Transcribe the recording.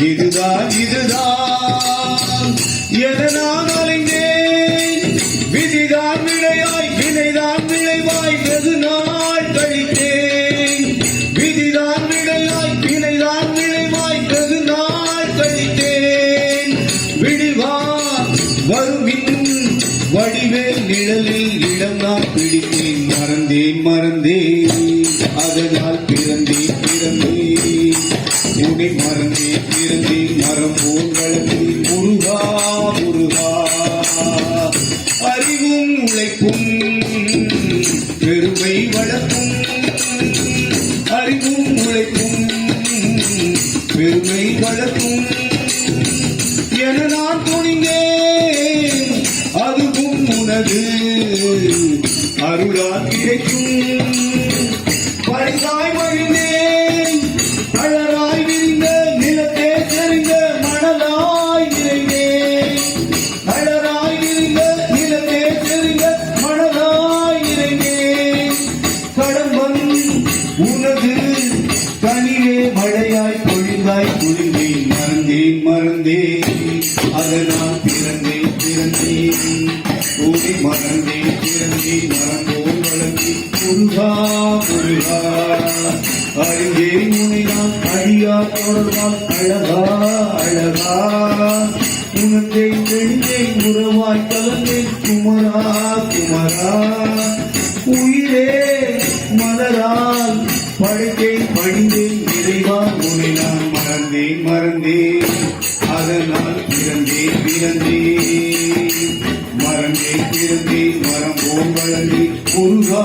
இதுதான் எதனால் அலைந்தேன், விதிதான் விடையாய் வினைதான் விளைவாய் வெகு நாள் கழித்தேன். விதிதான் விடையாய் வினைதான் விளைவாய் வெகு நாள் கழித்தேன். விடிவார் வருமின் வடிவேல் நிழலில் இடம் நான் பிடித்தேன். மறந்தேன் அதனால் பிறந்தேன் உன்னை மறந்தேன் மரம் போல் வளர்ந்தேன். முருகா அறிவும் உழைப்பும் பெருமை வளர்க்கும். அறிவும் உழைப்பும் பெருமை வளர்க்கும் என நான் துணிந்தேன். அதுவும் உனது அருளால் கிடைக்கும். பரிசாய் மகிழ்ந்தேன், அழகாய் விரிந்த நிலத்தே தெரிந்த மணலாய் நிறைந்தேன். அழகாய் விரிந்த நிலத்தே தெரிந்த மணலாய் நிறைந்தேன். கடம்பன் உனது கனிவே மழையாய் பொழிந்தாய் பொழிந்தேன். மறந்தேன் அதனால் பிறந்தேன் ஓடி மறந்தேன் மரம் போல் வளர்ந்து. முருகா அறிந்தேன் உன்னை நான் அழியா தொடர்பால். அழகா உனக்கை தெரிந்தேன் உறவாய் கலந்தேன். குமரா உயிரே மலரால் படைத்தேன் பணிந்தேன். இறைவா உன்னை நான் மறந்தேன் அதனால் பிறந்தேன் மரம் போல் வளர்ந்து. முருகா